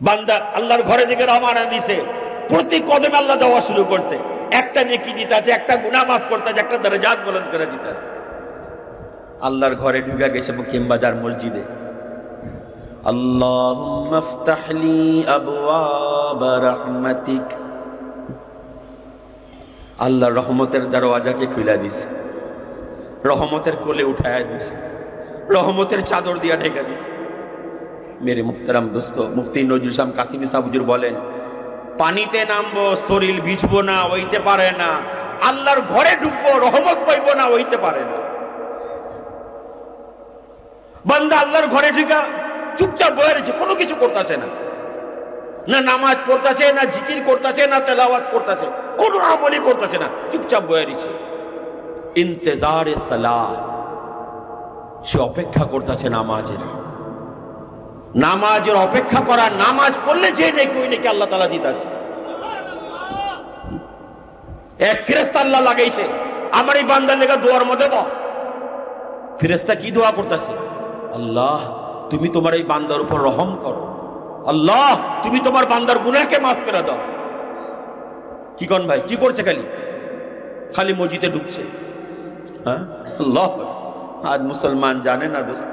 বান্দা আল্লাহর ঘরের দিকে রওনা দিছে, প্রতি কদমে আল্লাহ দেওয়া শুরু করছে, একটা নেকি দিতে আছে, একটা গুনাহ মাফ করতে আছে, একটা দরজাত বুলন্দ করে দিতে আছে। আল্লাহর ঘরে ঢুকে গেছে মুকিমবাজার মসজিদে, আল্লাহুম্মা ইফতাহ লি আবওয়াব রাহমাতিক, আল্লাহর রহমতের দরওয়াজাকে খুলে দিছে, রহমতের কোলে উঠায়া দিছে, রহমতের চাদর দিয়া ঢেকে দিছে। মেরে মুহতারাম দোস্ত, মুফতি নজরুল ইসলাম কাসিমি সাহেব হুজুর বলেন, পানিতে নামবো শরীর ভিজবো না, হইতে পারে না। আল্লাহর ঘরে ঢুকবো রহমত পাইবো না, হইতে পারে না। বান্দা আল্লাহর ঘরে ঢুকা চুপচাপ বয়ে রয়েছে, কোনো কিছু করতেছে না, না নামাজ পড়তেছে, না জিকির করতেছে, না তেলাওয়াত করতেছে, কোনো আমলই করতেছে না, চুপচাপ বয়ে রয়েছে। ইন্তেজারে সালাহ, সে অপেক্ষা করতেছে নামাজের, নামাজের অপেক্ষা করা, নামাজ পড়লে যে নেকি ওই নেকি আল্লাহ তাআলা দিতেছে। এক ফেরেশতা আল্লাহ লাগাইছে, আমার এই বান্দার লেগে দোয়ার মধ্যে দাও। ফেরেশতা কি দোয়া করতেছে? আল্লাহ তুমি তোমার এই বান্দার উপর রহম করো, আল্লাহ তুমি তোমার বান্দার গুনাহকে মাফ করে দাও। কি কোন ভাই, কি করছে? খালি মসজিদে ঢুকছে। হ্যাঁ আল্লাহ, আজ মুসলমান জানে না দোস্ত,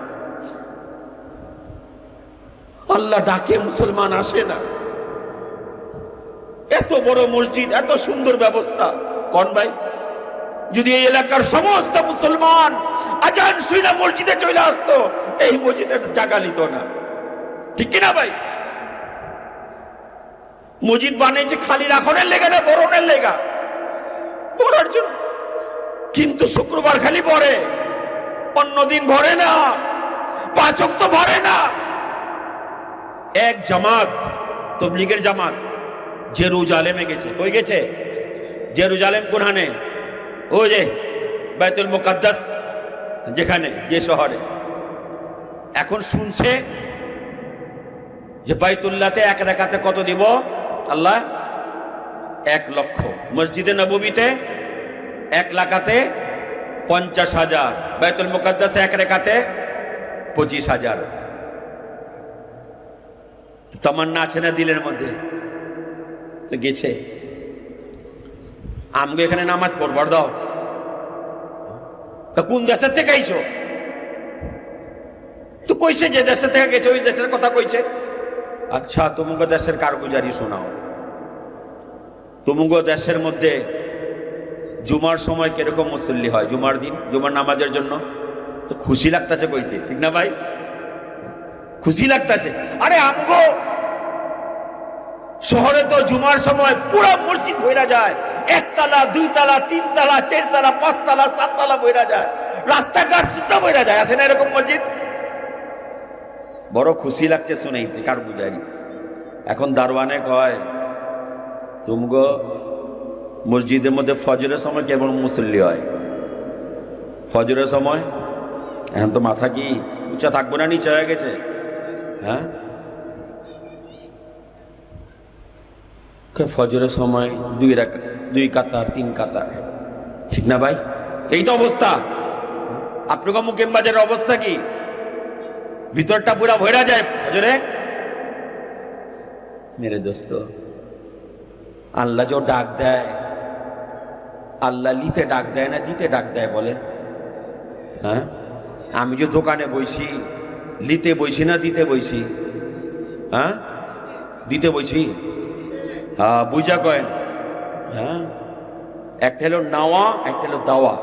আল্লাহ ডাকে মুসলমান আসে না। এত বড় মসজিদ, এত সুন্দর ব্যবস্থা, কোন ভাই যদি এই এলাকার সমস্ত মুসলমান আজান শুনে মসজিদে চলে আসতো, এই মসজিদের জায়গা নিত না, ঠিক কিনা ভাই? মসজিদ বানিয়েছে খালি রাখনের লেগা না বরণের লেগা, পড়ার জন্য। কিন্তু শুক্রবার খালি পড়ে, অন্যদিন ভরে না, 5 ওয়াক্ত ভরে না। এক জামাত, তবলিগের জামাত জেরুজালেমে গেছে। কই গেছে? জেরুজালেম কোনখানে? ও যে বাইতুল মুকাদ্দাস, যেখানে, যে শহরে। এখন শুনছে যে বাইতুল্লাহতে এক রাকাতে কত দিব আল্লাহ? 1 লক্ষ। মসজিদে নববীতে 1 রাকাতে 50,000, বাইতুল মুকাদ্দাসে 1 রাকাতে 25,000। তামান্না আছে না দিলের মধ্যে? তো গেছে, আমগো এখানে নামাজ পড়বার দাও। তা কোন দেশের থেকে আইছো? তো কইছে যে দেশের থেকে গেছে, ওই দেশের কথা কইছে। আচ্ছা তুমগো দেশের কারগুজারি শোনাও। তুমগো দেশের মধ্যে জুমার সময় কিরকম মুসল্লি হয়? জুমার দিন, জুমার নামাজের জন্য তো খুশি লাগতেছে কইতে, ঠিক না ভাই? খুশি লাগতেছে। আরে আমগো শহরে তো জুমার সময় পুরো মসজিদ ভরা যায়, 1 তলা 2 তলা 3 তলা 4 তলা 5 তলা 7 তলা ভরা যায়, রাস্তাঘাট সুদ্ধা ভরা যায়। আছে না এরকম মসজিদ? বড় খুশি লাগছে শুনেইতে কারগুজারি। এখন দারওয়ানে কয়, তুমগো মসজিদের মধ্যে ফজরের সময় কেমন মুসল্লি হয়? ফজরের সময় এখন তো মাথা কি উঁচা থাকবো না, নিচে হয়ে গেছে? হ্যাঁ, ফজরের সময় 2 কাতার 3 কাতার, ঠিক না ভাই? এই তো অবস্থা। আপনার মুকিমবাজারের অবস্থা কি? ভিতরটা পুরা ভরা যায় ফজরে। মেরে দোস্ত, আল্লাহ যে ডাক দেয়, আল্লাহ লিতে ডাক দেয় না দিতে ডাক দেয় বলেন? হ্যাঁ, আমি যে দোকানে বইছি, লিতে বইছি না দিতে বইছি? হ্যাঁ, দিতে বইছি। হ্যাঁ, বুঝা কয়েন। হ্যাঁ, একটা হলো নাওয়া, একটা হলো দাওয়া।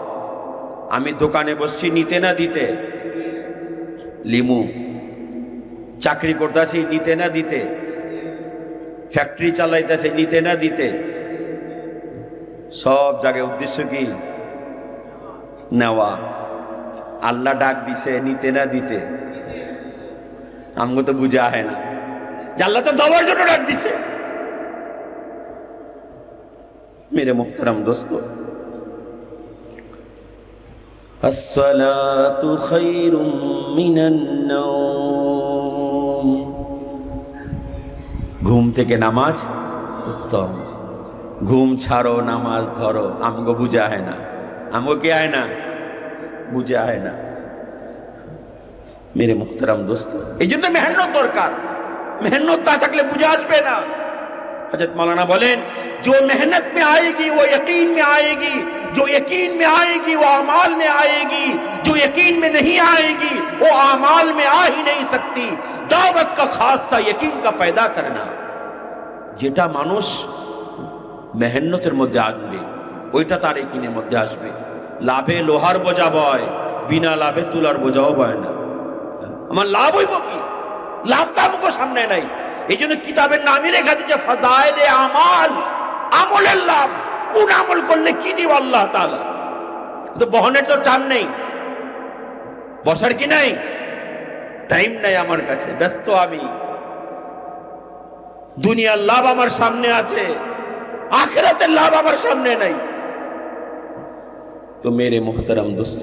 আমি দোকানে বসছি নিতে না দিতে? লিমু। চাকরি করতেছি নিতে না দিতে? ফ্যাক্টরি চালাইতেছে নিতে না দিতে? সব জায়গায় উদ্দেশ্য কি? নেওয়া। আল্লাহ ডাক দিছে নিতে না দিতে? আমগো তো বুঝা হয় না, আল্লাহ তো দেওয়ার জন্য ডাক দিছে। মেরে মুহতারাম দোস্ত, আসসালাতু খায়রুম মিনান নাওম, ঘুম থেকে নামাজ উত্তম। ঘুম ছাড়ো নামাজ ধরো, আমগো বুঝা হয় না। আমগো কি হয় না? বুঝা হয় না। মেরে মুহতারাম দোস্ত, এই জন্য মেহনত দরকার। मेहनत ना থাকলে বুঝে আসবে না। हजरत मौलाना बोलें, जो मेहनत में आएगी वो यकीन में आएगी, जो यकीन में आएगी वो आमाल में आएगी, जो यकीन में नहीं आएगी वो आमाल में आ ही नहीं सकती। दावत का खासा यकीन का पैदा करना, যেটা মানুষ মেহনতের মধ্যে আসবে ওইটা তার यकीনের মধ্যে আসবে। লাভে লোহার বোঝা বয়, বিনা লাভে তুলার বোঝাও বয় না। আমার লাভ হইব কি? লাভ তো আমাকে সামনে নাই। এই জন্য কিতাবের নামই লেখা দিচ্ছে ফাজাইলে আমাল, আমলের লাভ। কোন আমল করলে কি দিব আল্লাহ তাআলা? তো বহনের তো টাইম নেই, বসার কি নাই, টাইম নাই আমার কাছে, ব্যস্ত আমি। দুনিয়ার লাভ আমার সামনে আছে, আখিরাতের লাভ আমার সামনে নাই। তো মেরে মোহতারাম দোস্ত,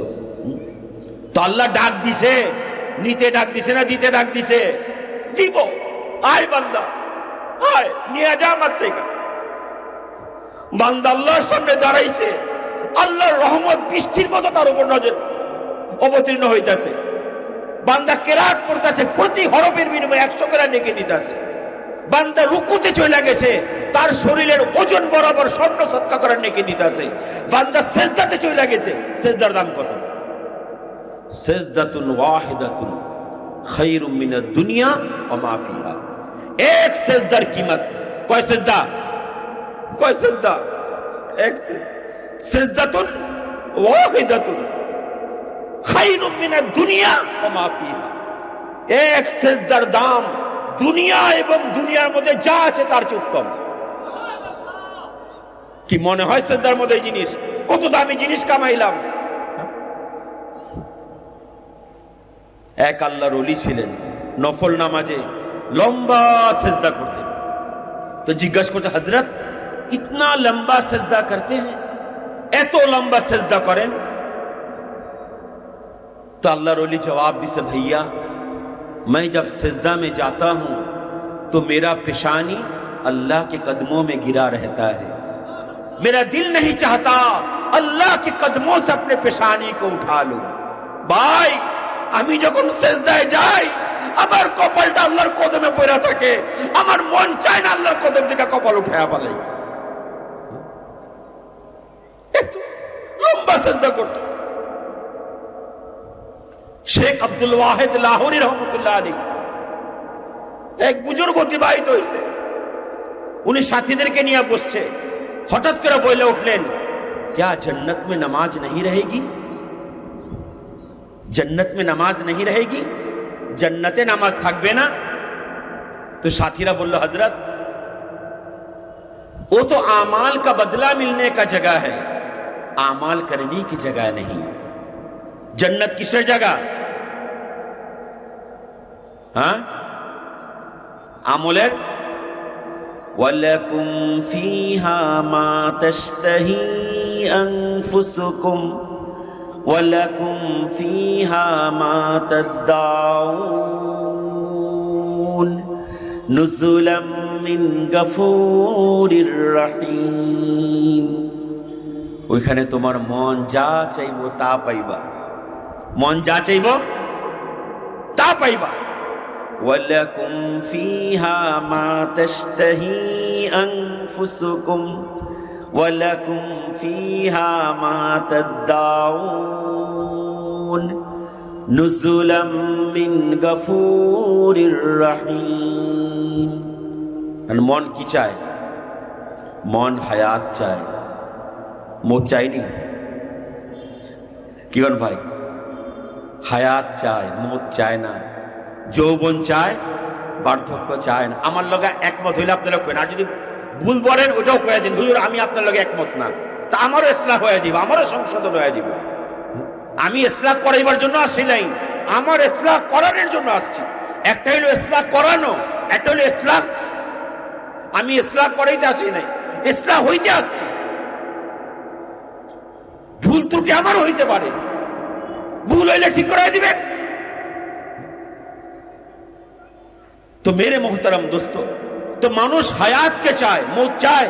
তো আল্লাহ ডাক দিছে, নিতে ডাক দিছে না দিতে ডাক দিছে? দিব। আয় বান্দা, আয় নিয়ে যা আমার থেকে। বান্দা আল্লাহর সামনে দাঁড়াইছে, আল্লাহর রহমত বৃষ্টির মতো তার উপর নজর অবতীর্ণ হইতাছে। বান্দা কেরাত পড়তেছে, প্রতি হরফের বিনিময়ে 100 করে নেকি দিতেছে। বান্দা রুকুতে চলে গেছে, তার শরীরের ওজন বরাবর স্বর্ণ সদকা করার নেকি দিতেছে। বান্দা সেজদাতে চলে গেছে, সেজদার দাম কত? সেজদাতুন ওয়াহিদাতুন খায়রুম মিনাদ দুনিয়া ওয়া মা ফিহা। এক সেজদার कीमत, কয় সেজদা? কয় সেজদা? এক সেজদাতুন ওয়াহিদাতুন খায়রুম মিনাদ দুনিয়া ওয়া মা ফিহা। এক সেজদার দাম দুনিয়া এবং দুনিয়ার মধ্যে যা আছে তার চেয়ে উত্তম। কি মনে হয় সেজদার মধ্যে এই জিনিস? কত দামি জিনিস কামাইলাম। এক আল্লাহর ওলি ছিলেন, নফল নামাজে লম্বা সেজদা করতেন। তো জিজ্ঞাসা করতে, হযরত ইতনা লম্বা সেজদা করতে हैं, এত লম্বা সেজদা করেন? তো আল্লাহর ওলি জবাব দিছে, भैया मैं जब सजदा में जाता हूं तो मेरा पेशानी अल्लाह के कदमों में गिरा रहता है। मेरा दिल नहीं चाहता अल्लाह के कदमों से अपने पेशानी को उठा लूं। भाई আমি যখন সেজদায় যাই, আমার কপালটা আল্লাহর কদমে পড়ে থাকে, আমার মন চায় না আল্লাহর কদম থেকে কপাল উঠায়া পালাই। এত লম্বা সেজদা করত। শেখ আব্দুল ওয়াহিদ লাহোরী রহমতুল্লাহ আলাইহি এক বুজুর্গ অতিবাহিত হয়েছে। উনি সাথীদেরকে নিয়ে বসছে, হঠাৎ করে বলে উঠলেন, क्या जन्नत में नमाज नहीं रहेगी? जन्नत में नमाज नहीं रहेगी? जन्नते नमाज থাকবে না? तो साथीरा बोलो, हजरत वो तो आमाल का बदला मिलने का जगह है, आमाल करने की जगह नहीं। जन्नत किसर जगह? हाँ, আমলের। ওয়ালাকুম ফিহা মা তাশতাহি আনফুসুকুম ওয়ালাকুম ফিহা মা তাদদাউন নুজুলাম মিন গফুরির রহিম। ওইখানে তোমার মন যা চাইবো তা পাইবা, মন যা চাইবো তা পাইবা। ওয়ালাকুম ফিহা মা তাশতাহি আনফুসুকুম ওয়ালাকুম ফিহা মা তাদদাউন নুজুলাম মিন গফুরির রহিম। মন কি চায়? মন হায়াত চায়, মত চাইনি। কি বল ভাই? হায়াত চায়, মত চায় না। যৌবন চায়, বার্ধক্য চায় না। আমার লগে একমত হইলে আপনারা কেন, আর যদি ভুল বলেন ওটাও কয়ে দিন, হুজুর আমি আপনার লগে একমত না, তা আমারও ইসলাহ হয়ে যাব, আমারও সংশোধন হয়ে যাব। আমি ইসলাহ করাইবার জন্য আসি নাই, আমার ইসলাহ করানোর জন্য আসছি। একটা হইলো ইসলাহ করানো, একটা হইলো ইসলাহ। আমি ইসলাহ করাইতে আসি নাই, ইসলাহ হইতে আসছি। ভুল ত্রুটি আমারও হইতে পারে, ভুল হইলে ঠিক করাই দিবেন। তো মেরে মোহতারাম দোস্ত, তো মানুষ হায়াতকে চায়, মৌত চায়,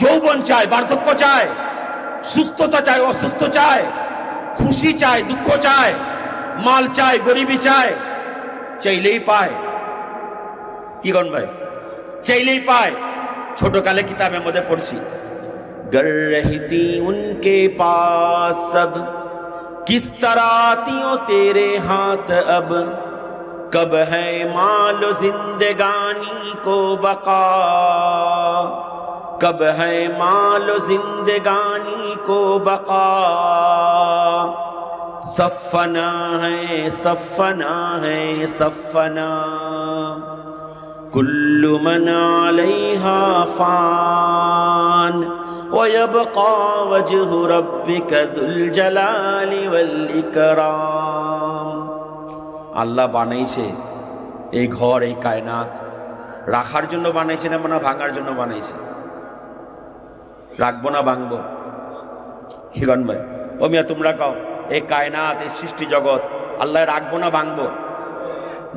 যৌবন চায়, বার্ধক্য চায়, সুস্থতা চায়, অসুস্থ চায়, খুশি চায়, দুঃখ চায়, মাল চায়, গরিবী চায়, চাইলেই পায়। কি গণ ভাই? চাইলেই পায়। ছোট কালে কিতাবের মধ্যে পড়ছি, गर रहती उनके पास सब किस तरह आती हो तेरे हाथ अब, कब है मालो जिंदगानी को बका, कब है मालो जिंदगानी को बका, सफना है सफना है सफना, कुल्लु मन अलैहा फान वयबका वजहु रब्बिका जुल जलाली वल इकराम। আল্লাহ বানাইছে এই ঘর, এই কায়নাত রাখার জন্য বানাইছে না মানে ভাঙার জন্য বানাইছে? রাখবো না ভাঙবো? হিগন ভাই, ও মিয়া তোমরা কও, এই কায়নাত, এই সৃষ্টি জগৎ আল্লাহ রাখবো না ভাঙবো?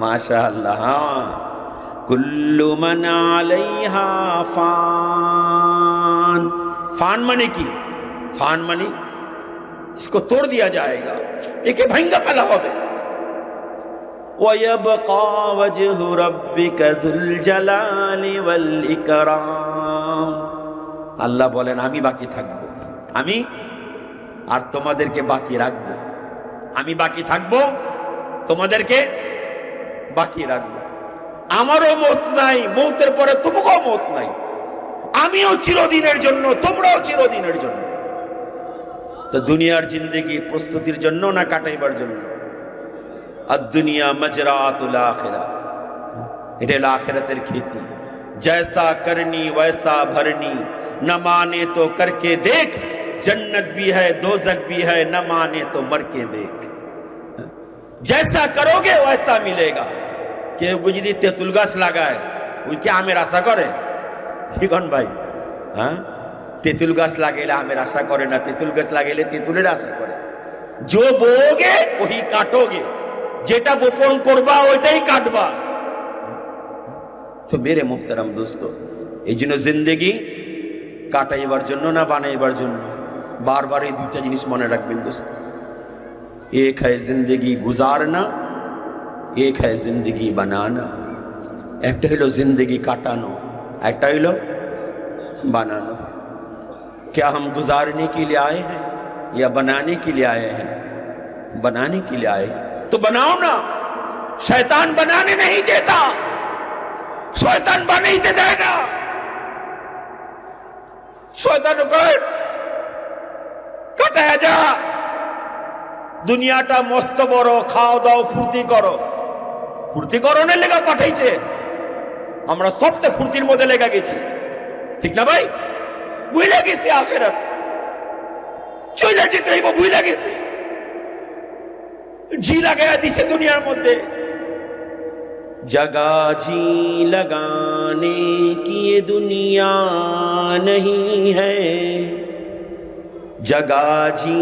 মাশাআল্লাহ। হ্যাঁ, কুল্লু মান আলাইহা ফান। ফান মানে কি? ফান মানে इसको तोड़ दिया जाएगा, एके भंगा फैला होबे। वयबका वजहु रब्बिका जुल जलाली वल इकराम। আল্লাহ বলেন আমি বাকি থাকবো, আমি আর তোমাদেরকে বাকি রাখবো। আমি বাকি থাকবো, তোমাদেরকে বাকি রাখবো। আমারও মত নাই, মৌতের পরে তোমাকেও মত নাই। আমিও চিরদিনের জন্য, তোমরাও চিরদিনের জন্য। তো দুনিয়ার জিন্দেগি প্রস্তুতির জন্য না কাটাইবার জন্য? আর দুনিয়া মাজরাতুল আখিরা, এটা হলো আখিরাতের खेती। जैसा करनी वैसा भरनी, न माने तो करके देख, जन्नत भी है दोजख भी है, न माने तो मर के देख। जैसा करोगे वैसा मिलेगा। কেউ যদি তেঁতুল গাছ লাগায়, ওই কি আমের আশা করে? ঠিকন ভাই? হ্যাঁ, তেঁতুল গাছ লাগাইলে আমের আশা করে না, তেঁতুল গাছ লাগাইলে তেঁতুলের আশা করে। जो बोओगे वही काटोगे, যেটা বপন করবা ওইটাই কাটবা। তো মেরে মুহতারাম দোস্ত, এই জন্য জিন্দেগি কাটাইবার জন্য না বানাইবার জন্য? বারবার এই দুইটা জিনিস মনে রাখবেন দোস্ত। एक है जिंदगी गुजारना, एक है जिंदगी बनाना। একটা হলো जिंदगी काटानो, একটা হলো बनानो। क्या हम गुजारने के लिए आए हैं या बनाने के लिए आए हैं? बनाने के लिए आए हैं तो बनाओ ना। शैतान बनाने नहीं देता, शैतान बनाइते देय ना। शैतान कहे কাটায়া যা, দুনিয়াটা মস্ত বড়, খাও দাও ফুর্তি করো। ফুর্তি করণের লেগা পাঠাইছে, আমরা সবতে ফুর্তির মধ্যে লেগে গেছি, ঠিক না ভাই? ভুলে গেছি আখিরাত, চলে যেতে ভুলে গেছি। জি লাগাইয়া দিচ্ছে দুনিয়ার মধ্যে। जगह जी लगाने की ये दुनिया नहीं है, जगह जी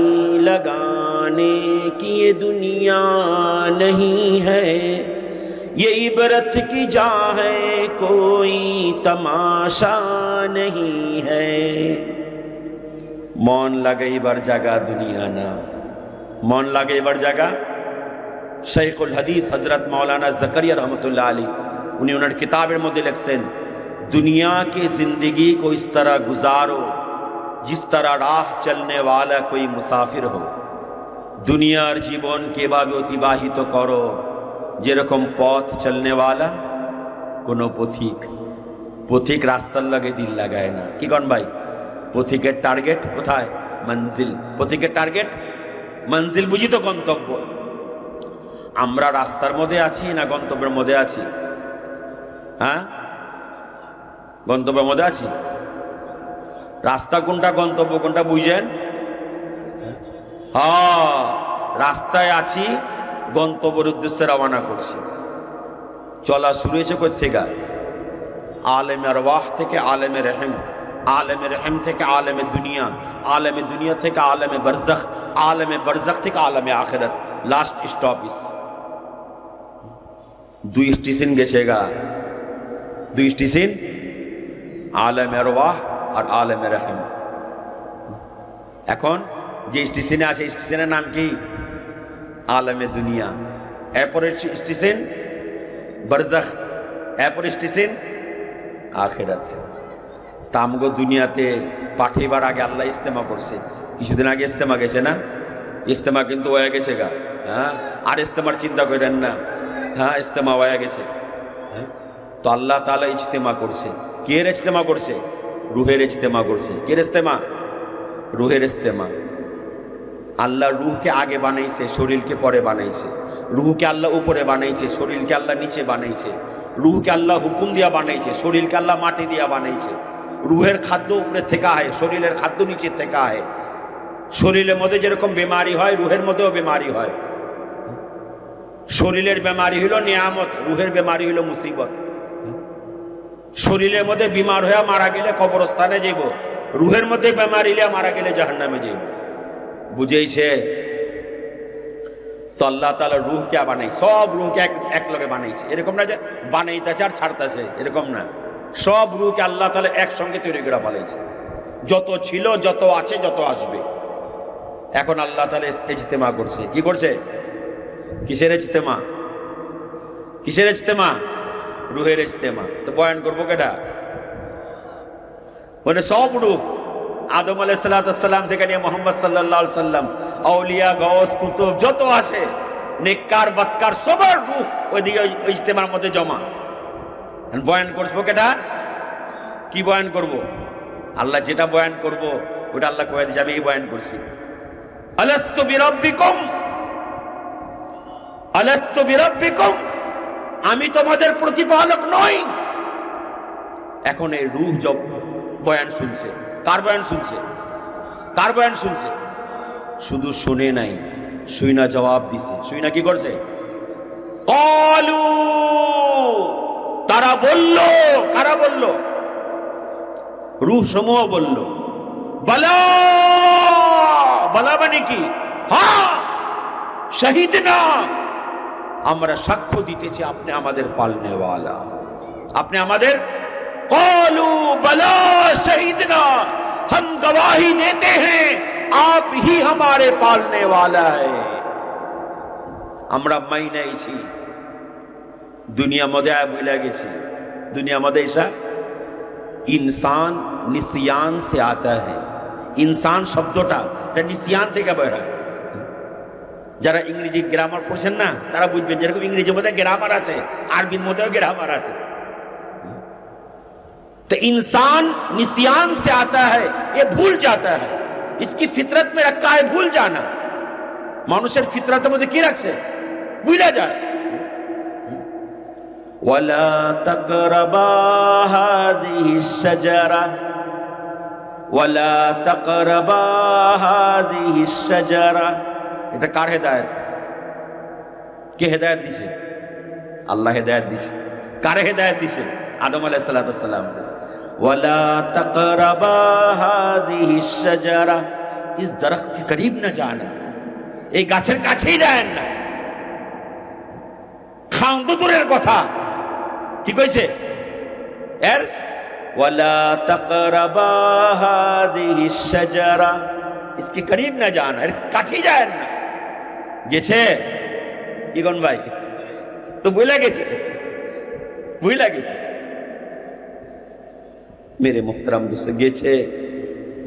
लगाने की ये दुनिया नहीं है, ये इबरत की जा है कोई तमाशा नहीं है। मन लगाइবার জায়গা দুনিয়া না, मन लगाइবার জায়গা शेखुल हदीस हजरत मौलाना जकरिया रहमतुल्लाह अलैह, उन्हें उन्होंने किताबेर मध्य लिखছেন, दुनिया की जिंदगी को इस तरह गुजारो जिस तरह राह चलने वाला कोई मुसाफिर हो। दुनियार जीवन के भावे अतिबाहित करो যেরকম পথ চলনে वाला কোনো পথিক। পথিক রাস্তার লগে দিল লাগায় না, কি কোন ভাই? পথিকের টার্গেট কোথায়? মঞ্জিল। পথিকের টার্গেট মঞ্জিল, বুঝি তো গন্তব্য। আমরা রাস্তার মধ্যে আছি না গন্তব্যের মধ্যে আছি? হ্যাঁ, গন্তব্যের মধ্যে আছি। রাস্তা কোনটা, গন্তব্য কোনটা বুঝেন? হ্যাঁ, রাস্তায় আছি, গন্তব্যের উদ্দেশ্যে রওনা করছি। চলা শুরু হয়েছে কোথা থেকে? আলেমে আরওয়াহ থেকে আলেমে রহিম, আলেমে রহিম থেকে আলেমে দুনিয়া, আলেমে দুনিয়া থেকে আলেমে বরজখ, আলেমে বরজখ থেকে আলেমে আখিরাত। লাস্ট স্টপ ইস দুই স্টেশন গেছেগা, দুই স্টেশন, আলেমে আরওয়াহ আর আলেমে রহিম। এখন যে স্টেশনে আছে স্টেশনের নাম কি? আলেমে দুনিয়া। এরপরের স্টেশন বরজখ, এরপর স্টেশন আখিরাত। তামগো দুনিয়াতে পাঠাইবার আগে আল্লাহ ইস্তেমা করছে। কিছুদিন আগে ইস্তেমা গেছে না? ইস্তেমা কিন্তু হয়ে গেছে গা। হ্যাঁ, আর ইস্তেমার চিন্তা করেন না। হ্যাঁ, ইস্তেমা হয়ে গেছে। হ্যাঁ, তো আল্লাহ তাআলা ইজতেমা করছে। কে ইজতেমা করছে? রুহের ইজতেমা করছে। কে ইজতেমা? রুহের ইজতেমা। আল্লাহ রুহকে আগে বানাইছে, শরীরকে পরে বানাইছে। রুহকে আল্লাহ উপরে বানাইছে, শরীরকে আল্লাহ নিচে বানাইছে। রুহকে আল্লাহ হুকুম দিয়া বানাইছে, শরীরকে আল্লাহ মাটি দিয়া বানাইছে। রুহের খাদ্য উপরে থেকে আয়, শরীরের খাদ্য নিচে থেকে আয়। শরীরের মধ্যে যেরকম বেমারি হয়, রুহের মধ্যেও বেমারি হয়। শরীরের বেমারি হইল নিয়ামত, রুহের বেমারি হইল মুসিবত। শরীরের মধ্যে বিমার হয়ে মারা গেলে কবরস্থানে যাইব, রুহের মধ্যে বেমারি হইলে মারা গেলে জাহান্নামে যাইব। বুঝেইছে? তো আল্লাহ তাআলা রুহকে বানাই, সব রুহকে এক লগে বানাইছে। এরকম না যে বানাইতেছে আর ছাড়তেছে, এরকম না। সব রুহকে আল্লাহ তাআলা একসঙ্গে তৈরি করে বানাইছে। যত ছিল, যত আছে, যত আসবে। এখন আল্লাহ তাআলা ইজতেমা করছে। কি করছে? কিসের ইজতেমা? কিসের ইজতেমা? রুহের ইজতেমা। তো বয়ান করবো কেটা? মানে সব রূপ, আদম আলাইহিস সালাম থেকে নিয়ে মুহাম্মদ সাল্লাল্লাহু আলাইহি সাল্লাম, আউলিয়া, গাউস, কুতুব যত আছে, নেককার, বদকার, সবার রূহ ওইদিকে ইজতেমার মধ্যে জমা। বয়ান করবো কেটা? কি বয়ান করব? আল্লাহ যেটা বয়ান করব ওটা আল্লাহ কয়ে দিয়েছে, আমি এই বয়ান করছি। আলাস্তু বিরাব্বিকুম, আলাস্তু বিরাব্বিকুম, আমি তোমাদের প্রতিপালক নই। এখন এই রূহ জব বয়ান শুনছে। কার বয়ান শুনছে? কার বয়ান শুনছে? শুধু শুনে নাই, শুইনা জবাব দিছে। শুইনা কি করছে? ক্বালু, তারা বলল। কারা বলল? রূহ সমূহ বলল, বালা। বালা মানে কি? হ্যাঁ, শাহিদনা, আমরা সাক্ষ্য দিতেছি আপনি আমাদের পালনেওয়ালা, আপনি আমাদের। क्वालू बला शहीदना, हम गवाही देते हैं आप ही हमारे पालने वाला है। আমরা মাইনাইছি। দুনিয়া মধ্যে ভুলে গেছি। দুনিয়া মধ্যে ऐसा इंसान निसियान से आता है। इंसान শব্দটা এটা নিসিয়ান থেকে বের হয়। যারা ইংরেজি গ্রামার পড়ছেন না তারা বুঝবেন, যেরকম ইংরেজির মধ্যে গ্রামার আছে, আরবির মধ্যেও গ্রামার আছে। तो इंसान निसियान से आता है, ये भूल जाता है। इसकी फितरत में रखा है भूल जाना। मानुषेर फितरतेर मধ্যে কি রাখছে? ভুলে যায়। ওয়ালা তাকরাবা হাযিহি শাজারা, ওয়ালা তাকরাবা হাযিহি শাজারা। এটা কার হেদায়েত? কে হেদায়েত দিছে? আল্লাহ হেদায়েত দিছে। কারে হেদায়েত দিছে? আদম আলাইহিস সালাম। वला तक़रबा हाज़िहि शजरा, इस दरख्त के करीब न जाना, এই গাছের কাছেই যায়েন না। খান তো দূরের কথা, কি কইছে? এর वला तक़रबा हाज़िहि शजरा, इसके करीब न जाना, এর কাছেই যায়েন না। গেছে ইগন ভাই? তো ভুলে গেছে, ভুলে গেছে। मेरे मोहतरम दोस्त গেছে,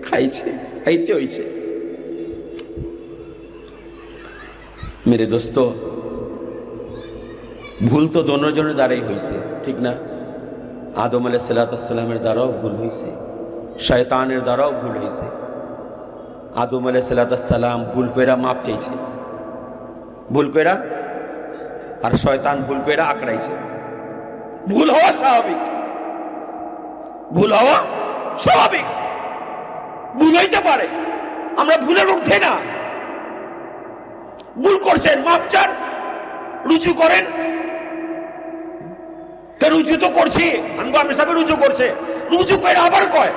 খাইছে, খাইতে হইছে। मेरे दोस्तों, ভুল তো দোনোজনের দ্বারাই হয়েছে, ঠিক না? আদম আলাইহিস সালামের দ্বারাও ভুল হয়েছে, শয়তানের দ্বারাও ভুল হয়েছে। আদম আলাইহিস সালাম ভুল কইরা মাপ চাইছে, ভুল কইরা, আর শয়তান ভুল কইরা আকড়াইছে। ভুল হওয়া স্বাভাবিক, ভুল হওয়া স্বাভাবিক, ভুল হইতে পারে। আমরা ভুলের ঊর্ধ্বে না। ভুল করছেন, মাপ চান, রুজু করেন। রুজু তো করছি, আমি সবাই রুজু করছে, রুজু কইরা আবার কয়,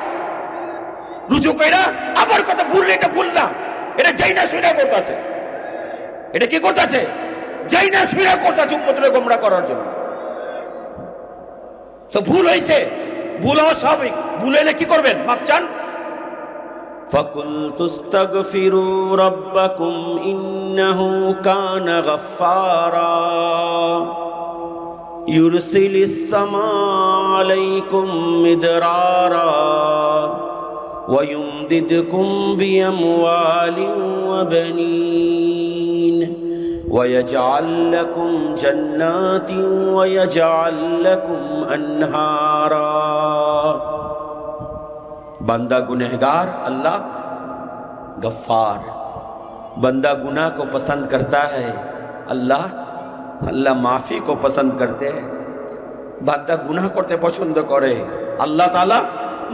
রুজু কইরা আবার কথা। ভুল, এটা ভুল না, এটা যাই না শুনে করতেছে। এটা কি করতেছে? যাই না শুনে করতেছে, উম্মতরে গোমরা করার জন্য। তো ভুল হয়েছে, ভুল হওয়া স্বাভাবিক। ভুল হলে কি করবেন? মাপ চান। فَقُلْتُ اسْتَغْفِرُوا رَبَّكُمْ إِنَّهُ كَانَ غَفَّارًا ইউরসিলিস সামা আলাইকুম মিদরারা ওয়া ইউমদিদকুম বিআমওয়ালিন ওয়া বানিন ওয়া ইয়াজআল লাকুম জান্নাতিন ওয়া ইয়াজআল লাকুম আনহারা। बंदा गुनहगार, अल्लाह गफ्फार। बंदा गुनाह को पसंद करता है, अल्लाह माफी को पसंद करते हैं। बंदा गुनाह करते पसंद करे, अल्लाह ताला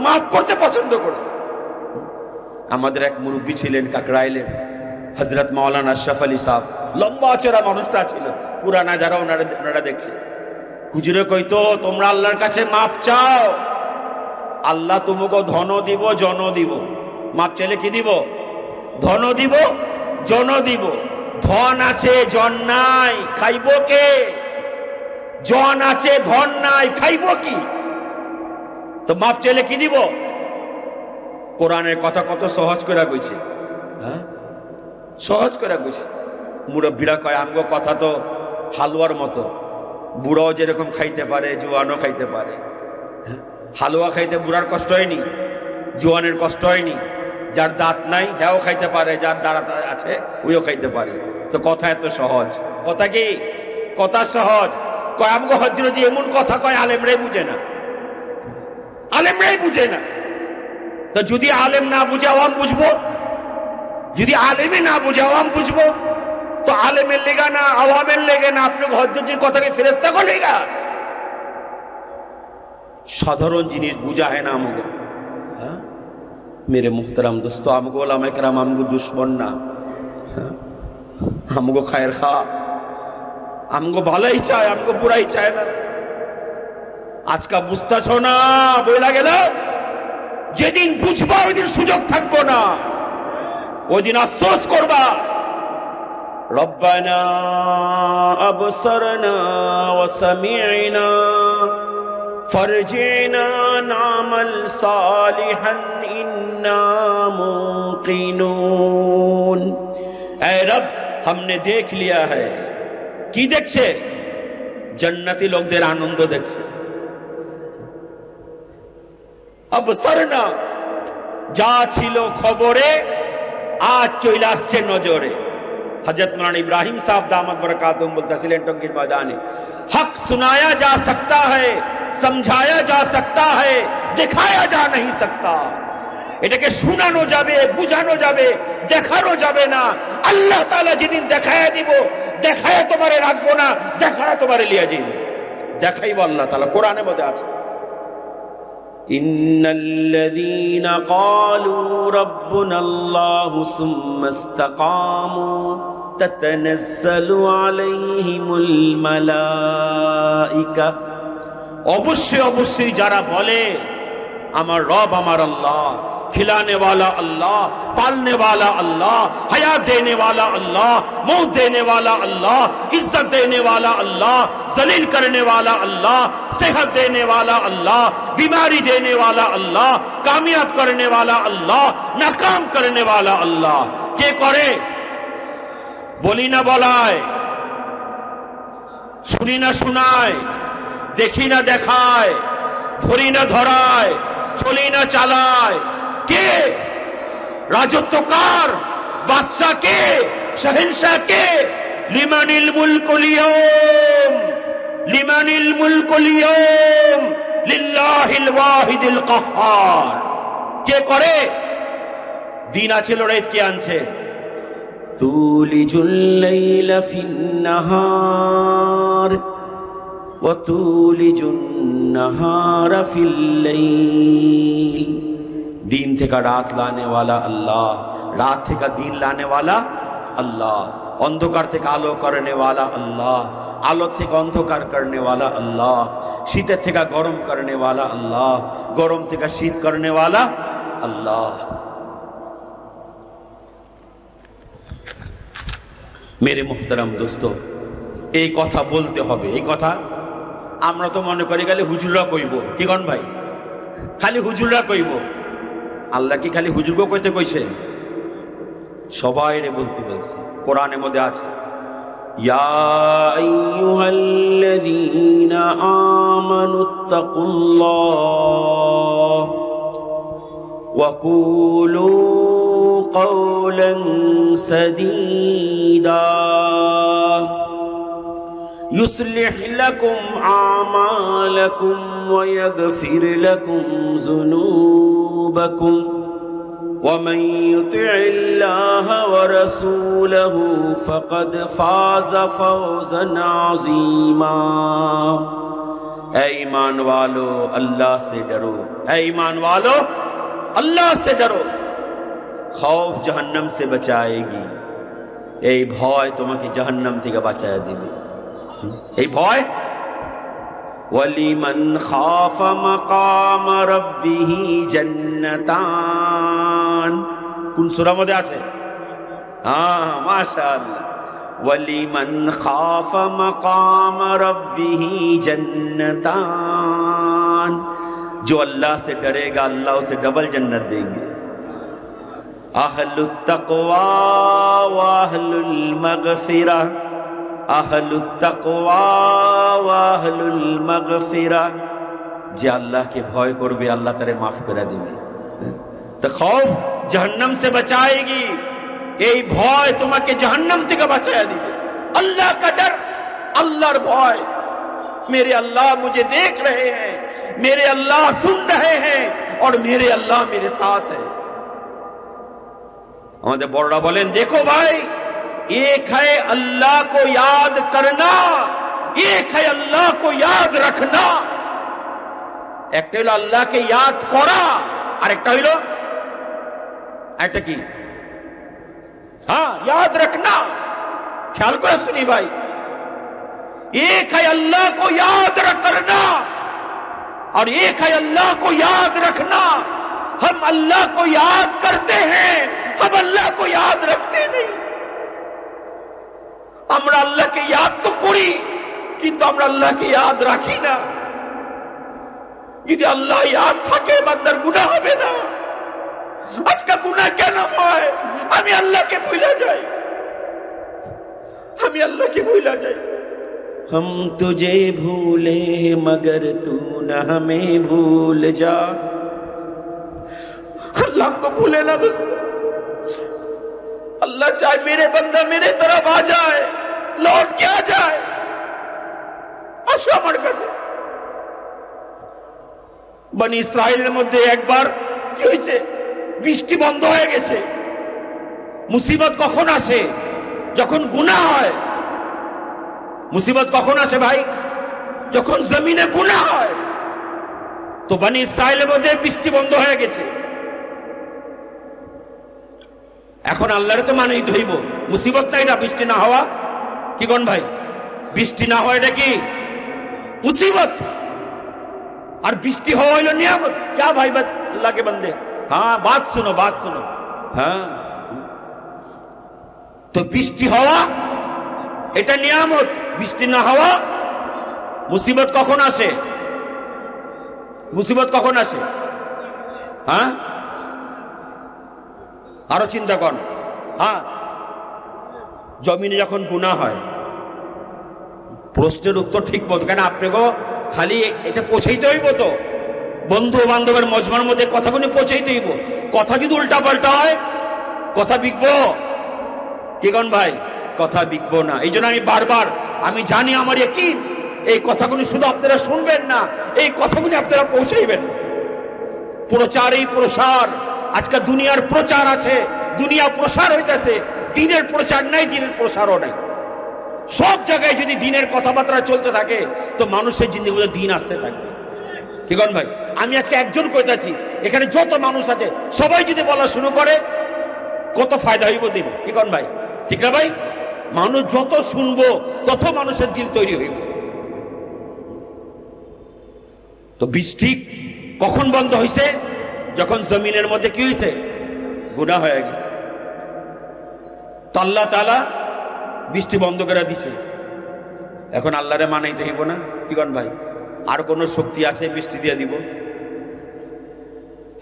माफ करते पसंद करे। আমাদের এক মুরব্বী ছিলেন কাকরাইলের, হযরত মাওলানা আশরাফ আলী সাহেব। লম্বা চড়া মানুষটা ছিল, পুরানা যারা ওনারা দেখছে। হুজুরে কইতো, তোমরা আল্লাহর কাছে মাপ চাও, আল্লাহ তোমাকে ধন দিব জন দিব। মাপ চাইলে কি দিব? ধন দিব জন দিব। ধন আছে জন নাই, খাইব কে? জন আছে ধন নাই, খাইব কি? তো মাপ চাইলে কি দিব? কোরআনের কথা কত সহজ করে কইছে, হ্যাঁ সহজ করে কইছে। মুরব্বীরা কয় আমগো কথা তো হালুয়ার মতো, বুড়াও যেরকম খাইতে পারে জোয়ানও খাইতে পারে। হালুয়া খাইতে বুড়ার কষ্ট হয়নি, জোয়ানের কষ্ট হয়নি। যার দাঁত নাই হ্যাঁও খাইতে পারে, যার দাঁত আছে ওইও খাইতে পারে। তো কথা এত সহজ, কথা কি? কথা সহজ। কয় আমগো হজরত যে এমন কথা কয় আলেমরাই বুঝে না, আলেমরাই বুঝে না। তো যদি আলেম না বুঝে আওয়াম বুঝবো, যদি আলেমে না বুঝে আওয়াম বুঝবো, তো আলেমের লেগা না আওয়ামের লেগে না আপনি হজরতের কথাকে ফেরেশতা করে লেগা। সাধারণ জিনিস বুঝা হয় না আমগো। হ্যাঁ মেরে মুহতারাম দোস্ত, আমগো ওলামা কেরাম আমগো দুশ্মন না, আমগো খায়ের খা, আমগো ভালোই চায়, আমগো বুড়াই চায় না। আজকা বুঝতেছ না, বইলা গেল যেদিন বুঝবা ওই দিন সুযোগ থাকবো না, ওই দিন আফসোস করবা। রব্বানা আবসারনা ওয়া সামি'না ফারজি'না না'মাল সালিহান ইন্না মুকিনুন। ऐ रब हमने देख लिया है। কি দেখছে? জান্নাতি লোকদের আনন্দ দেখছে। আবসারনা, যা ছিল খবরে আজ চলে আসছে নজরে। हजरत मौलाना इब्राहिम साहब दामत बरकातुहुम बोलतेছিলেন টঙ্গীর ময়দানে, हक सुनाया जा सकता है, समझाया जा सकता है, दिखाया जा नहीं सकता। এটাকে শোনানো যাবে, বুঝানো যাবে, দেখানো যাবে না। আল্লাহ তাআলা যেদিন দেখায়া দিব, দেখায়া তোমারে রাখবো না, দেখায়া তোমারে লিয়া যাইব। দেখাইব আল্লাহ তাআলা, কোরআনের মধ্যে আছে, ইন্নাল্লাযীনা ক্বালু রাব্বুনাল্লাহু সুম্মা ইসতাকামু তাতানাজ্জালু আলাইহিমুল মালাইকা। অবশ্যই অবশ্যই যারা বলে আমার রব আমার আল্লাহ, खिलाने वाला अल्लाह, पालने वाला अल्लाह, हयात देने वाला अल्लाह, मौत देने वाला अल्लाह, इज्जत देने वाला अल्लाह, जलील करने वाला अल्लाह, सेहत देने वाला अल्लाह, बीमारी देने वाला अल्लाह, कामयाब करने वाला अल्लाह, नाकाम करने वाला अल्लाह। के करे? बोली ना बोलाय, শুনি না শোনায়, দেখি না দেখায়, ধরি না ধরায়, চলি না চালায়। কে? রাজত্ব কার? বাদশাহ কে? শহনশাহ কে? লিমানিল মুলকুল ইয়াউম, লিমানিল মুলকুল ইয়াউম লিল্লাহিল ওয়াহিদিল কাহ্হার। কে করে? দিন আছে, লড়াই কে আনছে? তুলিজুল লাইলা ফিন নাহার ওয়া তুলিজুন নাহারা ফিল লাইল। दिन থেকে রাত লানে वाला अल्लाह, রাত থেকে দিন লানে वाला अल्लाह, অন্ধকার থেকে আলো করনে वाला अल्लाह, আলো থেকে অন্ধকার করনে वाला अल्लाह, শীতের থেকে গরম করনে वाला अल्लाह, গরম থেকে শীত করনে वाला अल्लाह। मेरे मोहतरम दोस्तों, এই কথা বলতে হবে। এই কথা আমরা তো মনে করি খালি হুজুররা কইব, কি কোন ভাই? খালি হুজুররা কইব। আল্লাহ কি খালি হুজুরকে কইতে কইছে? সবাইরে বলতে বলছে। কোরআনের মধ্যে আছে, يا أيها الذين آمنوا اتقوا الله وقولوا قولا سديدا يصلح لكم أعمالكم ويغفر لكم ذنوبكم ومن يطع الله ورسوله فقد فاز فوزا عظيما اے ایمان والو اللہ سے ڈرو اے ایمان والو اللہ سے ڈرو خوف জাহান্নাম से बचाएगी এই ভয় তোমাকে জাহান্নাম থেকে বাঁচায় দিবে এই ভয় ওয়ালিমান খাফা মাকাম রাব্বিহি জান্নাতান কোন সূরার মধ্যে আছে হ্যাঁ মাশাআল্লাহ ওয়ালিমান খাফা মাকাম রাব্বিহি জান্নাতান जो अल्लाह से डरेगा अल्लाह उसे डबल जन्नत देंगे अहलुत तक़वा व अहलुल मग़फ़िरा अहलुत तक़वा व अहलुल मग़फ़िरा जे अल्लाह के भय करबे अल्लाह तारे माफ करे दिबे तो खौफ जहन्नम से बचाएगी এই ভয় তোমাকে জাহান্নাম থেকে বাঁচায় দিবে अल्लाह का डर अल्लाहर भय मेरे अल्लाह मुझे देख रहे हैं मेरे अल्लाह सुन रहे हैं और मेरे अल्लाह मेरे साथ है আমাদের বড়রা বলেন দেখো ভাই एक है अल्लाह को याद करना एक है अल्लाह को याद रखना একটা হলো আল্লাহকে याद করা আর একটা হলো এটা কি हाँ याद रखना ख्याल করে सुनी भाई एक है अल्लाह को याद करना और एक है अल्लाह को याद रखना हम अल्लाह को याद करते हैं हम अल्लाह को याद रखते नहीं আমরা আল্লাহকে याद তো করি কিন্তু আমরা আল্লাহকে याद রাখি না যদি আল্লাহ याद থাকে বান্দার গুনাহ হবে না আজকে গুনাহ কেন হয় আমি আল্লাহকে ভুলে যাই আমি আল্লাহকে ভুলে যাই हम तुझे भूले मगर तू न हमें भूल जा अल्लाह को भूले ना दोस्तों अल्लाह चाहे मेरे बंदा मेरे तरफ आ जाए लौट के आ जाए আসো আমার কাছে বনি ইসরাইলের মধ্যে একবার কি হয়েছে বৃষ্টি বন্ধ হয়ে গেছে মুসিবত কখন আসে যখন গুনাহ হয় मुसीबत कौन आसे भाई যখন জমিনে গুনাহ হয় তো বনি ইসরাইলের মধ্যে বৃষ্টি বন্ধ হয়ে গেছে এখন আল্লাহর তো মানেই ধইব মুসিবত না এটা বৃষ্টি না হওয়া কি কোন ভাই বৃষ্টি না হয় এটা কি মুসিবত और বৃষ্টি হওয়া হলো নিয়ামত क्या भाई अल्लाह के बंदे हाँ बात सुनो हाँ तो বৃষ্টি হওয়া এটা নিয়ামত বৃষ্টি না হওয়া মুসিবত কখন আসে হ্যাঁ আরো চিন্তা কর হ্যাঁ জমিনে যখন গুনাহ হয় প্রশ্নের উত্তর ঠিক মতো কেন আপনাকে খালি এটা পৌঁছাইতে হইব তো বন্ধু বান্ধবের মজমার মধ্যে কথাগুলো পৌঁছাইতে হইব কথা যদি উল্টা পাল্টা হয় কথা বিকবো কি কোন ভাই কথা বিকবো না এই জন্য আমি বারবার আমি জানি আমার ইয়াকিন এই কথাগুলো শুধু আপনারা শুনবেন না এই কথাগুলো আপনারা পৌঁছাইবেন প্রচারই প্রসার আজকে দুনিয়ার প্রচার আছে দুনিয়া প্রসার হইতেছে দিনের প্রচার নাই দিনের প্রসারও নাই সব জায়গায় যদি দিনের কথাবার্তা চলতে থাকে তো মানুষের জিন্দেগিতে দিন আসতে থাকবে কি কোন ভাই আমি আজকে একজন কইতাছি এখানে যত মানুষ আছে সবাই যদি বলা শুরু করে কত ফায়দা হইব দিন কি কোন ভাই ঠিক না ভাই মানুষ যত শুনবো তত মানুষের দিল তৈরি হইব তো বৃষ্টি কখন বন্ধ হইছে যখন জমিনের মধ্যে কি হইছে গুনাহ হয়ে গেছে তো আল্লাহ তাআলা বৃষ্টি বন্ধ করে দিছে এখন আল্লাহরে মানাইতে হইব না কি কোন ভাই আর কোন শক্তি আছে বৃষ্টি দিয়ে দিব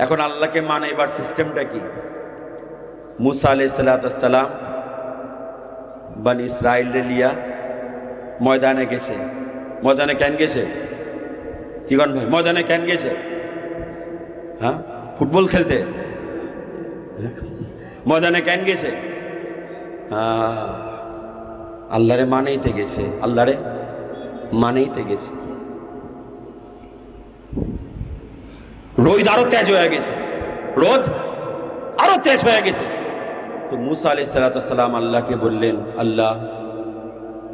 এখন আল্লাহকে মানাইবার সিস্টেমটা কি মুসা আলাইহিস সালাম बन इसराइल ने लिया ময়দানে গেছে ময়দানে কেন গেছে কি কোন ভাই ময়দানে কেন গেছে হ্যাঁ ফুটবল খেলতে ময়দানে কেন গেছে আল্লাহরে মানেইতে গেছে আল্লাহরে মানেইতে গেছে রোদ আরো তেজ হয়ে গেছে রোদ আরো তেজ হয়ে গেছে तो मूसा अलैहिस्सलाम अल्लाह के बोलें अल्लाह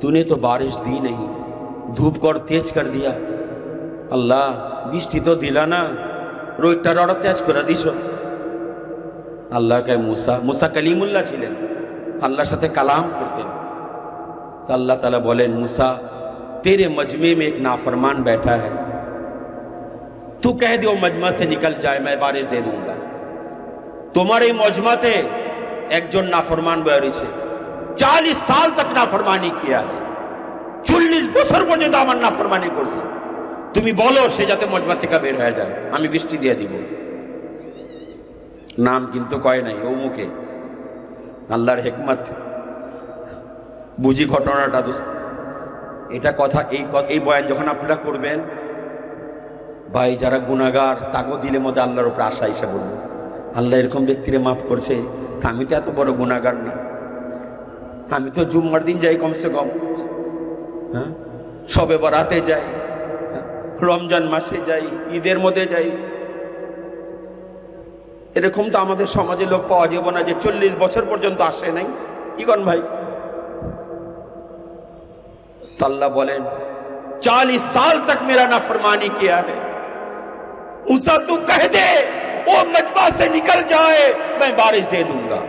तूने तो बारिश दी नहीं धूप को और तेज कर दिया अल्लाह बिस्टी तो दिला ना रोईटार और तेज कर दिशो अल्लाह कहे मूसा मूसा कलीमुल्लाह छिलेन अल्लाहर साथे कलाम करतेन तो अल्लाह ताला बोलें मूसा तेरे मजमे में एक नाफरमान बैठा है तू कह दे वो मजमा से निकल जाए मैं बारिश दे दूंगा तुम्हारे मजमाते একজন নাফরমান বেরিয়েছে 40 সাল तक নাফরমানি किया है 40 বছর পর্যন্ত আমার নাফরমানি করছে তুমি বলো সে যাতে মজমা থেকে বের হয়ে যায় আমি বৃষ্টি দিয়ে দিব নাম কিন্তু কয় নাই ও মুখে আল্লাহর হিকমত বুঝি ঘটনাটা দোস্ত এটা কথা এই বয়ান যখন আপনারা করবেন ভাই যারা গুনাহগার তাকে দিলে মধ্যে আল্লাহর উপর আশা এসে বলবো আল্লাহ এরকম ব্যক্তিরে মাফ করছে আমি তো এত বড় গুনাহগার না আমি তো জুম্মার দিন যাই কমসে কম হ্যাঁ শবে বরাতে যাই রমজান মাসে যাই ঈদের মধ্যে যাই এরকম তো আমাদের সমাজে লোক পাওয়া যাবে না যে 40 বছর পর্যন্ত আসে নাই কি কোন ভাই আল্লাহ বলেন 40 साल तक मेरा नाफरमानी किया है मूसा तू कह दे वो मजमा से निकल जाए मैं बारिश दे दूंगा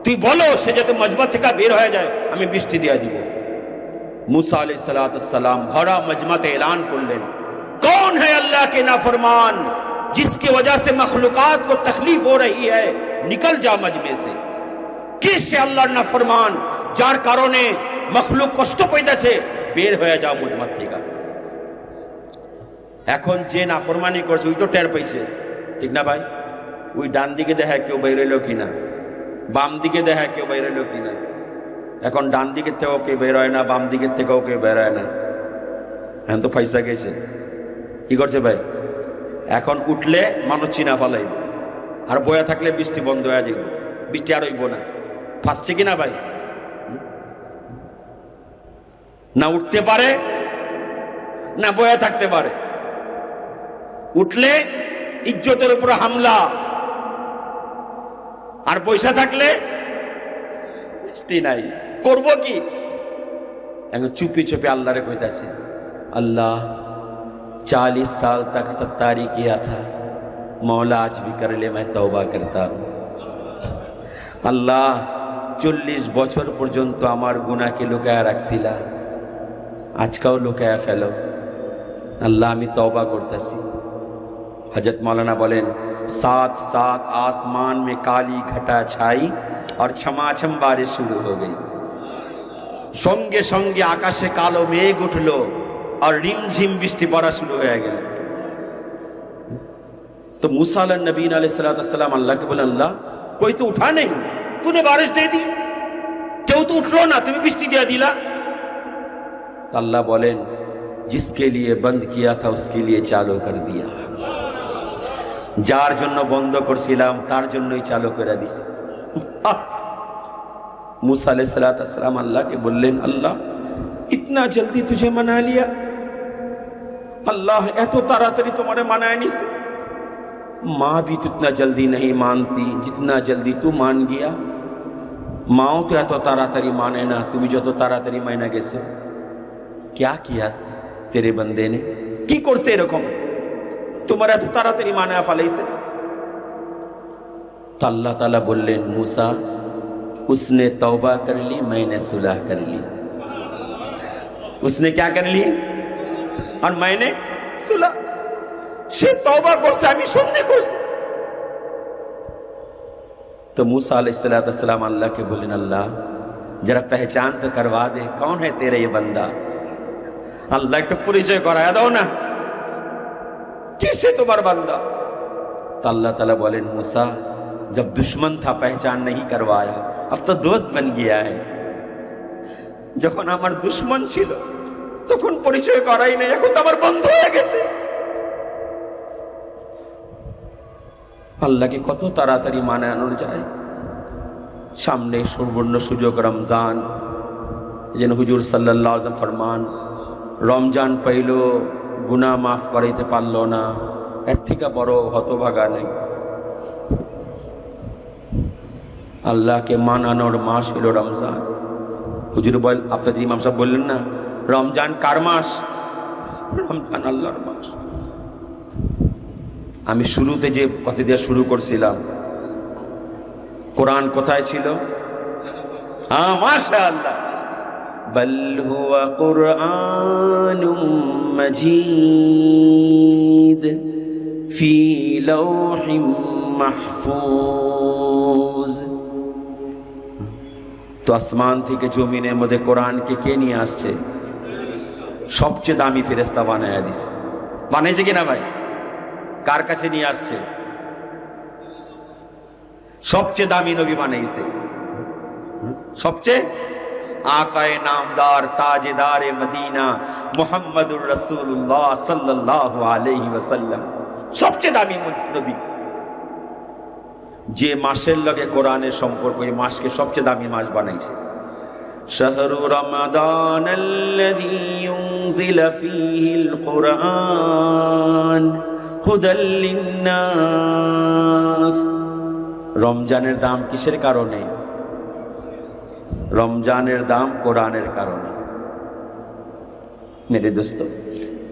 তুই বলো সে যাতে মজমা থেকে বের হয়ে যায় আমি বৃষ্টি দিয়ে দিব मूसा अलैहिस्सलाम भरा मजमा से ऐलान करलेन कौन है अल्लाह के नाफरमान जिसकी वजह से मखलूकात को तकलीफ हो रही है निकल जा मजमे से किस अल्लाह नाफरमान जार कारणे मखलूक कष्ट পাইতাছে বের হয়ে যাও মজমা থেকে এখন যে নাফরমানি করছে ওই তো টের পাইছে ঠিক না ভাই ওই ডান দিকে দেখা কেউ বের হইলো কিনা বাম দিকে দেখা কেউ বের হইলো কিনা এখন ডান দিকের থেকেও কেউ বের হয় না বাম দিকের থেকেও কেউ বের হয় না এখন তো পয়সা গেছে কি করছে ভাই এখন উঠলে মানুষ চিনা ফালাই আর বয়া থাকলে বৃষ্টি বন্ধ হয়ে যাবে বৃষ্টি আর হইব না ফাঁসছে কিনা ভাই না উঠতে পারে না বয়া থাকতে পারে উঠলে ইজ্জতের উপর হামলা আর পয়সা থাকলে বৃষ্টি নাই করব কি এখন চুপি চুপি আল্লাহরে কইতাছে अल्लाह 40 साल तक सत्तारी किया था मौला आज भी कर ले मैं तौबा करता हूँ अल्लाह 40 বছর পর্যন্ত আমার গুনাহকে লুকায়া রাখছিলা আজকাও লুকায়া ফেলো আল্লাহ আমি তওবা করতেছি हजरत मौलाना बोलें साथ साथ आसमान में काली घटा छाई और छमाछम बारिश शुरू हो गई संगे संगे आकाशे कालो मेघ उठलो और रिमझिम बृष्टि पड़ा शुरू हो गया तो मूसा नबी अलैहिस्सलाम अल्लाह के बोले अल्लाह कोई तो उठा नहीं तूने बारिश दे दी क्यों तो उठलो ना तुम्हें बृष्टि दिया दिला तो अल्लाह बोलें जिसके लिए बंद किया था उसके लिए चालू कर दिया जार जन्नो बंद करছিলাম তার জন্যই চালু করে দিছি मूसा अलैहिस्सलाम अल्लाह के बोलें अल्लाह इतना जल्दी तुझे मना लिया अल्लाह एतो तारातारी तुम्हारे मनाया नहीं से माँ भी तो इतना जल्दी नहीं मानती जितना जल्दी तू मान गया माओ तो एतो तारातारी माने ना तुम जो तो तारातारी माना गेছো क्या किया तेरे बंदे ने की করছে এরকম तुम्हारा तो तारातारी माना ফলাইছে तो अल्लाह ताला बोलें मूसा उसने तौबा कर ली मैंने सुलह कर ली उसने क्या कर ली और मैंने सुलह से तौबा করছে আমি শুনতে করছি तो मूसा अलैहिस्सलाम अल्लाह के बोलें अल्लाह जरा पहचान तो करवा दे कौन है तेरा ये बंदा अल्लाह एक परिचय कराया दो ना किसे तुम्हारा बंदा तो अल्लाह ताला बोलें मूसा जब दुश्मन था पहचान नहीं करवाया अब तो दोस्त बन गया है যখন আমার দুশ্মন ছিল তখন পরিচয় করাই নাই, এখন তো আমার বন্ধু হয়ে গেছে। আল্লাহকে কত তাড়াতাড়ি মানানো যায়। সামনে সুবর্ণ সুযোগ রমজান, যেন হুজুর সাল্লাল্লাহু আলাইহি ওয়াসাল্লাম ফরমান, রমজান পাইল গুনাহ মাফ করাইতে পারল না, এর থেকে বড় হতভাগা নেই। আল্লাহকে মানানোর মাস হলো রমজান। হুজুর বল, আপনাদের ইমাম সাহেব বললেন না রমজান কার মাস? রমজান আল্লাহর মাস। আমি শুরুতে যে কথা দিয়ে শুরু করছিলাম, কোরআন কোথায় ছিল? হ্যাঁ, মাশাআল্লাহ। বল হুয়া কুরআনুম মাজিদ ফি লাওহিম মাহফুজ। তো আসমান থেকে জমিনের মধ্যে কোরআনকে কে নিয়ে আসছে? সবচেয়ে দামি ফেরেশতা বানায়া দিছে। বানাইছে কিনা ভাই? কার কাছে নিয়ে আসছে? সবচেয়ে দামি নবী বানাইছে। সবচেয়ে আকায়ে নামদার তাজেদারে মদিনা মুহাম্মদুর রাসূলুল্লাহ সাল্লাল্লাহু আলাইহি ওয়াসাল্লাম সবচেয়ে দামি নবী। যে মাসের লগে কোরআনের সম্পর্ক, এই মাসকে সবচেয়ে দামি মাস বানাইছে। শাহরু রমাদান আল্লাযী ইউনজিলা ফীহিল কুরআন হুদাল লিন্নাস। রমজানের দাম কিসের কারণে? রমজানের দাম কোরআনের কারণে। মেরে দোস্ত,